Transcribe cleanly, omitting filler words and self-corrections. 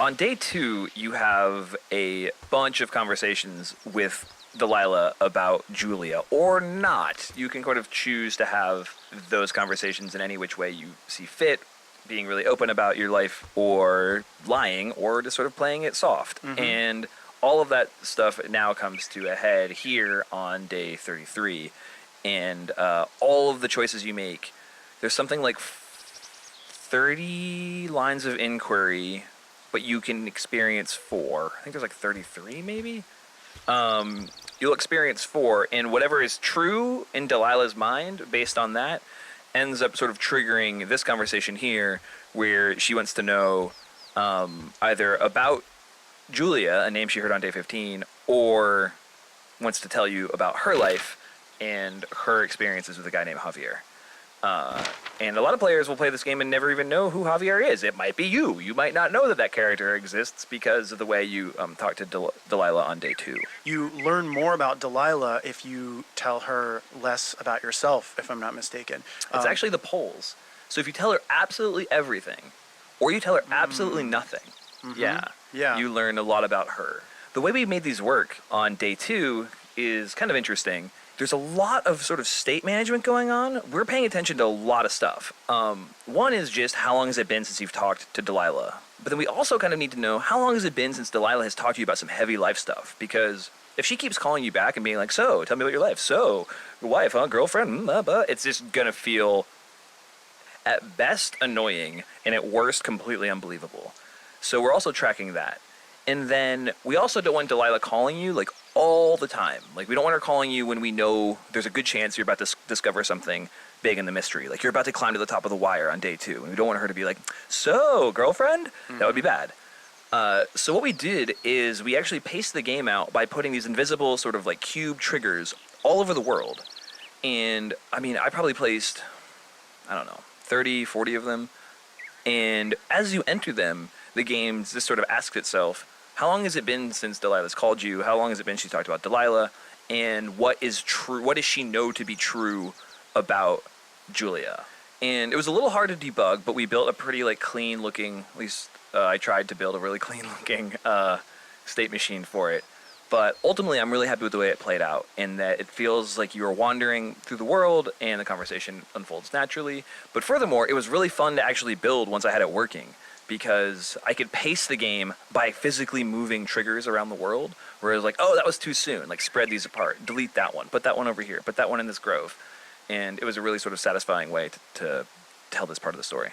on day 2, you have a bunch of conversations with Delilah about Julia, or not. You can kind of choose to have those conversations in any which way you see fit, being really open about your life, or lying, or just sort of playing it soft. And all of that stuff now comes to a head here on day 33. And all of the choices you make, there's something like 30 lines of inquiry, but you can experience 4. I think there's like 33 maybe? You'll experience 4, and whatever is true in Delilah's mind based on that ends up sort of triggering this conversation here, where she wants to know either about Julia, a name she heard on day 15, or wants to tell you about her life and her experiences with a guy named Javier. And a lot of players will play this game and never even know who Javier is. It might be you. You might not know that that character exists because of the way you talk to Delilah on day 2. You learn more about Delilah if you tell her less about yourself, if I'm not mistaken. It's actually the polls. So if you tell her absolutely everything, or you tell her absolutely nothing, you learn a lot about her. The way we made these work on day 2 is kind of interesting. There's a lot of sort of state management going on. We're paying attention to a lot of stuff. One is just how long has it been since you've talked to Delilah? But then we also kind of need to know how long has it been since Delilah has talked to you about some heavy life stuff? Because if she keeps calling you back and being like, so, tell me about your life. So, your wife, huh? Girlfriend? It's just going to feel, at best, annoying, and at worst, completely unbelievable. So we're also tracking that. And then we also don't want Delilah calling you, like, all the time. Like, we don't want her calling you when we know there's a good chance you're about to discover something big in the mystery. Like, you're about to climb to the top of the wire on day 2. And we don't want her to be like, so, girlfriend? That would be bad. So what we did is we actually paced the game out by putting these invisible sort of, like, cube triggers all over the world. And, I mean, I probably placed, I don't know, 30, 40 of them. And as you enter them, the game just sort of asks itself, how long has it been since Delilah's called you? How long has it been she's talked about Delilah? And what is true? What does she know to be true about Julia? And it was a little hard to debug, but we built a pretty like clean looking, at least I tried to build a really clean looking state machine for it. But ultimately, I'm really happy with the way it played out, in that it feels like you are wandering through the world and the conversation unfolds naturally. But furthermore, it was really fun to actually build once I had it working, because I could pace the game by physically moving triggers around the world, where it was like, oh, that was too soon, like spread these apart, delete that one, put that one over here, put that one in this grove. And it was a really sort of satisfying way to tell this part of the story.